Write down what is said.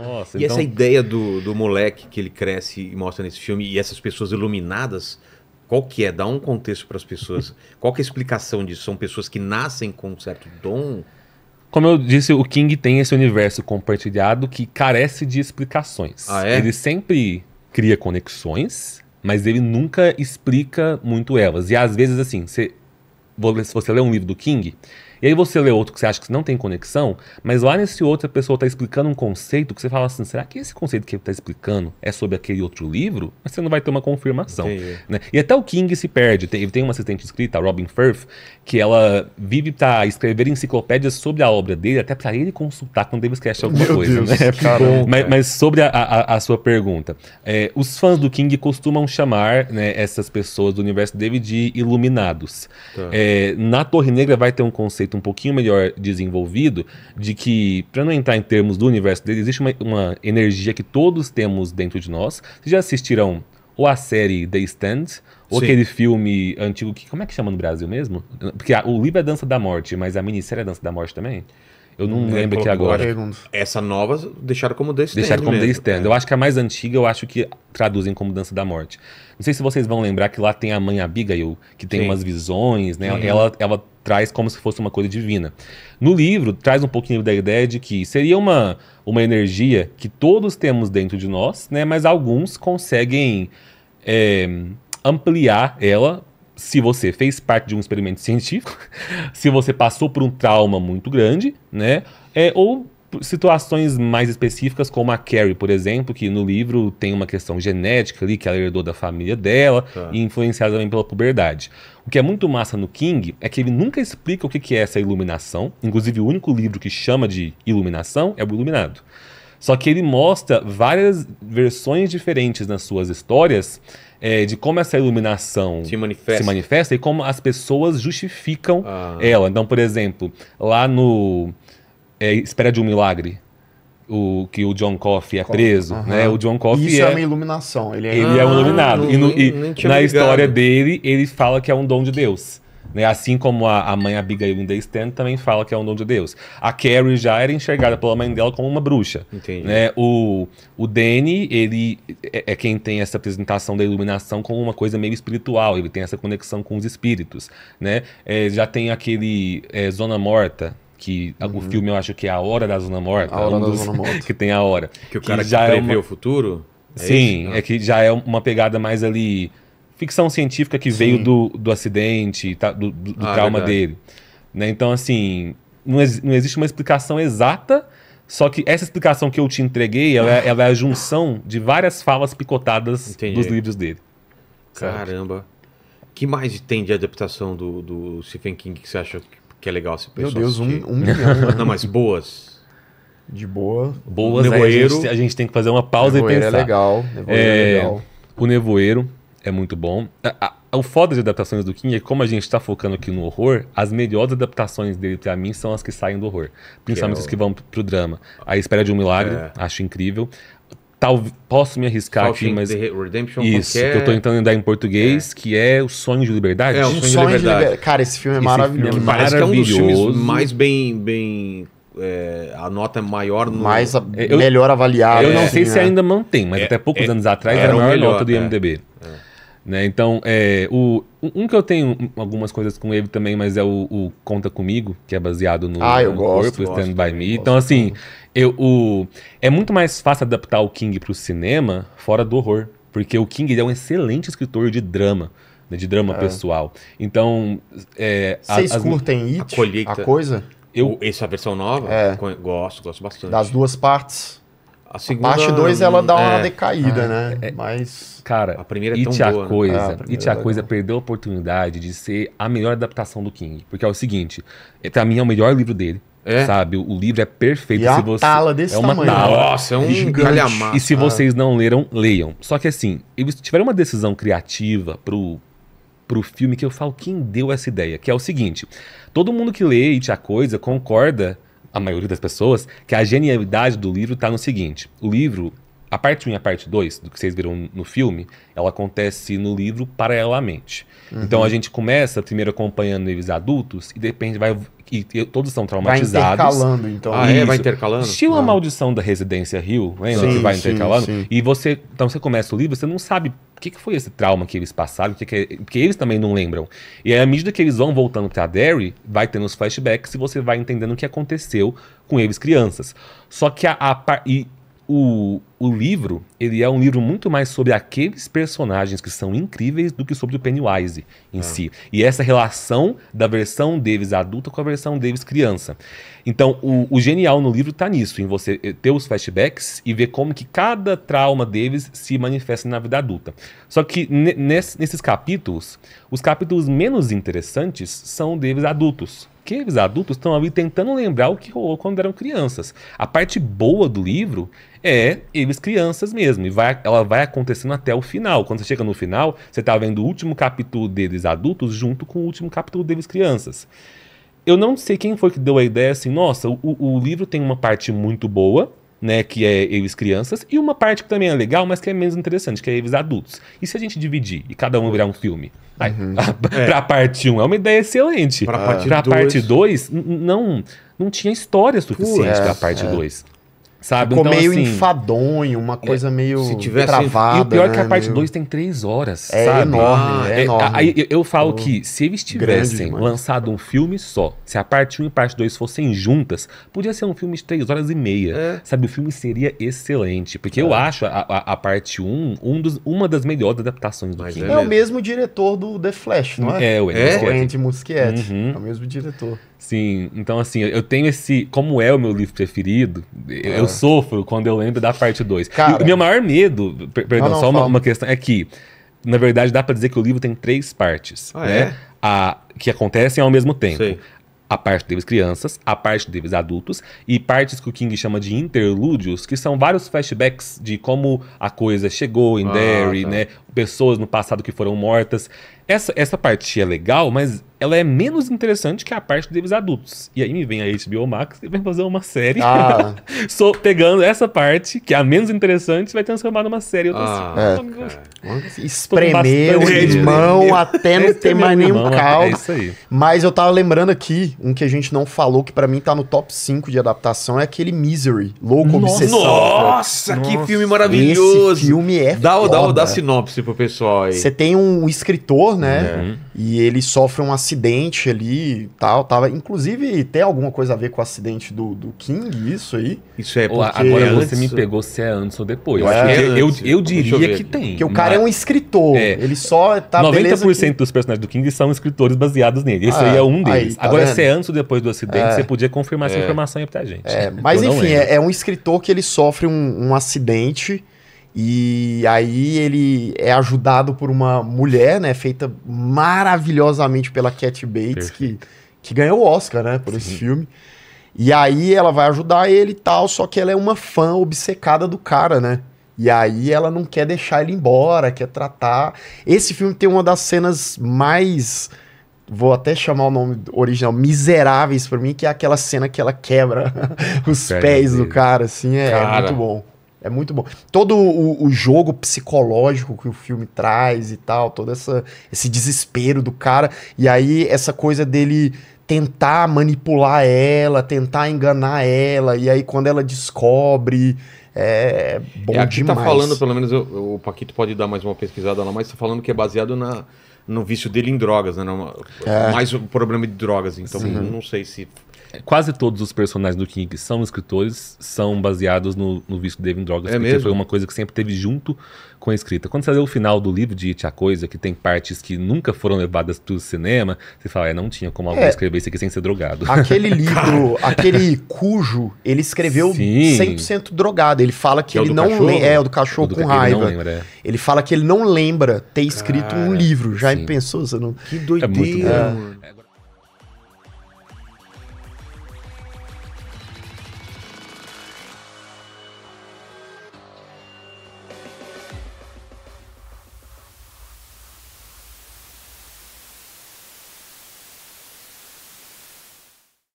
Nossa, E essa ideia do moleque que ele cresce e mostra nesse filme, e essas pessoas iluminadas, qual que é? Dá um contexto para as pessoas. Qual que é a explicação disso? São pessoas que nascem com um certo dom? como eu disse, o King tem esse universo compartilhado que carece de explicações. Ah, é? Ele sempre cria conexões, mas ele nunca explica muito elas. E às vezes, assim, se você lê um livro do King, e aí você lê outro que você acha que não tem conexão, mas lá nesse outro a pessoa está explicando um conceito que você fala assim, será que esse conceito que ele está explicando é sobre aquele outro livro? Mas você não vai ter uma confirmação. Né? E até o King se perde. Ele tem uma assistente escrita, a Robin Firth, que ela vive para escrever enciclopédias sobre a obra dele, até para ele consultar quando ele esquece alguma coisa. Deus, Né? caramba, Mas sobre a sua pergunta, os fãs do King costumam chamar, né, essas pessoas do universo dele de iluminados. Tá. Na Torre Negra vai ter um conceito um pouquinho melhor desenvolvido de que, para não entrar em termos do universo dele, existe uma energia que todos temos dentro de nós. Vocês já assistiram ou a série The Stand, ou Sim. aquele filme antigo, como é que chama no Brasil mesmo? Porque o livro é Dança da Morte, mas a minissérie é Dança da Morte também? Eu não lembro aqui agora. Essa nova deixaram como The Stand. Deixaram como The mesmo. Stand. Eu acho que a mais antiga, eu acho que traduzem como Dança da Morte. Não sei se vocês vão lembrar que lá tem a mãe Abigail, que tem Sim. umas visões, né? Ela traz como se fosse uma coisa divina. No livro, traz um pouquinho da ideia de que seria uma energia que todos temos dentro de nós, né? Mas alguns conseguem ampliar ela se você fez parte de um experimento científico, se você passou por um trauma muito grande, né? Ou situações mais específicas, como a Carrie, por exemplo, que no livro tem uma questão genética ali, que ela herdou da família dela, e influenciada também pela puberdade. O que é muito massa no King é que ele nunca explica o que é essa iluminação. Inclusive, o único livro que chama de iluminação é o Iluminado. Só que ele mostra várias versões diferentes nas suas histórias de como essa iluminação Se manifesta e como as pessoas justificam ela. Então, por exemplo, lá no Espera de um Milagre, que o John Coffey é preso, né? O John Coffey Isso é uma iluminação. Ele é um iluminado. Nem tinha Na ligado. história dele, ele fala que é um dom de Deus. Né? Assim como a mãe Abigail em The Stand também fala que é um dom de Deus. A Carrie já era enxergada pela mãe dela como uma bruxa. Entendi. Né? O Danny, ele é quem tem essa apresentação da iluminação como uma coisa meio espiritual. Ele tem essa conexão com os espíritos. Né? Já tem aquele Zona Morta, que o filme eu acho que é A Hora da Zona Morta. A Hora da Zona Morta. Que tem a hora. Que o cara que já prevê o futuro? Sim, isso? que já é uma pegada mais ali... Ficção científica que veio do acidente, do trauma verdade. dele. Né? Então, assim, não existe uma explicação exata, só que essa explicação que eu te entreguei, ela é a junção de várias falas picotadas Entendi. dos livros dele. Caramba. Que mais tem de adaptação do Stephen King que você acha que é legal se Meu pessoal Deus, assistir? 1 milhão. Não, mas boas. De boa. Boas, aí Nevoeiro. a gente tem que fazer uma pausa Nevoeiro e pensar. é legal. Nevoeiro é legal. O Nevoeiro é muito bom. O foda de adaptações do King é que, como a gente tá focando aqui no horror, as melhores adaptações dele pra mim são as que saem do horror. Principalmente as que vão pro drama. A Espera de um Milagre, acho incrível. Posso me arriscar aqui, mas... Redemption, Isso, que eu tô tentando lembrar em português, que é O Sonho de Liberdade. É, O Sonho de Liberdade. Cara, esse filme é Esse maravilhoso. filme Parece que é um dos filmes maravilhoso. mais bem a nota maior no... Melhor avaliado. Eu não assim, sei se né? ainda mantém, mas até poucos anos atrás era era a o maior melhor, nota do IMDb. Né? Então, um que eu tenho algumas coisas com ele também, mas é o Conta Comigo, que é baseado no eu gosto, Stand By Me. Então, assim, é muito mais fácil adaptar o King pro cinema fora do horror, porque o King ele é um excelente escritor de drama, né, de drama pessoal. Então, Vocês curtem It? a colheita. A coisa? Essa versão nova? Gosto bastante. Das duas partes. A segunda... Parte 2 ela dá uma decaída, né? Mas... Cara, A primeira é tão It a boa, né? Coisa, A primeira It a é Coisa legal. perdeu a oportunidade de ser a melhor adaptação do King. Porque é o seguinte, pra mim é o melhor livro dele. Sabe? O livro é perfeito. E a tala desse uma tamanho. tala. Nossa, é um Gigante. calhamaço. E se vocês não leram, leiam. Só que assim, eles tiveram uma decisão criativa pro filme que eu falo, quem deu essa ideia? Que é o seguinte, todo mundo que lê It a Coisa concorda, a maioria das pessoas, que a genialidade do livro tá no seguinte, o livro, a parte 1 e a parte 2, do que vocês viram no filme, ela acontece no livro paralelamente. Então a gente começa primeiro acompanhando eles adultos e de repente vai todos são Vai traumatizados. intercalando, então. Vai intercalando? Estilo a maldição da Residência Hill, lembra? Sim, que vai sim, intercalando. sim. E você começa o livro, você não sabe o que foi esse trauma que eles passaram, porque eles também não lembram. E aí, à medida que eles vão voltando pra Derry, vai tendo os flashbacks e você vai entendendo o que aconteceu com eles crianças. Só que o livro, ele é um livro muito mais sobre aqueles personagens que são incríveis do que sobre o Pennywise em si. E essa relação da versão deles adulta com a versão deles criança. Então, o genial no livro tá nisso, em você ter os flashbacks e ver como que cada trauma deles se manifesta na vida adulta. Só que nesses capítulos, os capítulos menos interessantes são deles adultos. Porque eles adultos estão ali tentando lembrar o que rolou quando eram crianças. A parte boa do livro é eles crianças mesmo. E ela vai acontecendo até o final. Quando você chega no final, você está vendo o último capítulo deles adultos junto com o último capítulo deles crianças. Eu não sei quem foi que deu a ideia assim, nossa, o livro tem uma parte muito boa, né, que é eles crianças, e uma parte que também é legal, mas que é menos interessante, que é eles adultos. E se a gente dividir e cada um virar um filme? Pra parte 1 é uma ideia excelente. Pra parte 2, não tinha história suficiente pra parte 2. Sabe? Ficou então, meio assim, enfadonho, uma coisa meio se tivesse- travada. e o pior é que a né, parte meio- 2 tem 3 horas, É sabe? enorme, é enorme. Aí eu falo que se eles tivessem demais. lançado um filme só, se a parte 1 e a parte 2 fossem juntas, podia ser um filme de 3 horas e meia. Sabe? O filme seria excelente. Porque eu acho a parte 1 uma das melhores adaptações do Mas King. É o mesmo diretor do The Flash, não é? É, o Andy Muschietti. Andy Muschietti. Uhum. É o mesmo diretor. Sim, então assim, eu tenho esse... Como é o meu livro preferido, eu sofro quando eu lembro da parte 2. Cara- E o meu maior medo, perdão, Não, só fala. uma questão, é que, na verdade, dá pra dizer que o livro tem 3 partes, né? Que acontecem ao mesmo tempo. Sei. A parte deles crianças, a parte deles adultos e partes que o King chama de interlúdios, que são vários flashbacks de como a coisa chegou em Derry, tá. né? Pessoas no passado que foram mortas. Essa parte é legal, mas ela é menos interessante que a parte deles adultos. E aí me vem a HBO Max e vai fazer uma série pegando essa parte, que é a menos interessante, vai transformar numa série. Eu tô Espremer o bastante limão até não ter mais nenhum limão, caldo. é isso aí. Mas eu tava lembrando aqui, um que a gente não falou, que pra mim tá no top 5 de adaptação, é aquele Misery, Louco Obsessão. Nossa, que filme maravilhoso! Esse filme é Dá foda. sinopse pro pessoal aí. Você tem um escritor, né? E ele sofre um acidente ali e tal. Inclusive, tem alguma coisa a ver com o acidente do King, isso aí? Isso é porque Agora você antes- me pegou se é antes ou depois. Eu acho Porque que é antes. eu Deixa eu diria ver que aqui. tem. Porque o cara é um escritor. Ele só tá 90% dos personagens do King são escritores baseados nele. Esse aí é um deles. aí, tá Agora, vendo? se é antes ou depois do acidente, você podia confirmar essa informação aí pra gente. Mas Eu não enfim, lembro. é um escritor que ele sofre um acidente e aí ele é ajudado por uma mulher, né? Feita maravilhosamente pela Kathy Bates, que ganhou o Oscar, né? Por esse filme. E aí ela vai ajudar ele e tal, só que ela é uma fã obcecada do cara, né? E aí ela não quer deixar ele embora, quer tratar. Esse filme tem uma das cenas mais... Vou até chamar o nome original, miseráveis pra mim, que é aquela cena que ela quebra os pés do cara, assim, é muito bom. É muito bom. Todo o jogo psicológico que o filme traz e tal, todo esse desespero do cara, e aí essa coisa dele tentar manipular ela, tentar enganar ela, e aí quando ela descobre, é bom aqui demais. tá falando, pelo menos o Paquito pode dar mais uma pesquisada lá, mas tá falando que é baseado no vício dele em drogas, né? Mais o problema de drogas, então não sei se... Quase todos os personagens do King que são escritores são baseados no vício dele em drogas. É porque mesmo? foi uma coisa que sempre teve junto com a escrita. Quando você lê o final do livro de It, a Coisa, que tem partes que nunca foram levadas pro cinema, você fala, não tinha como alguém escrever isso aqui sem ser drogado. Aquele livro, aquele Cujo, ele escreveu Sim. 100% drogado. Ele fala que Que é o ele do não cachorro? lembra. É, o do cachorro com Ele raiva. não lembra, Ele fala que ele não lembra ter escrito um livro. Já sim. pensou? Você não... Que É muito doideira, bom. mano.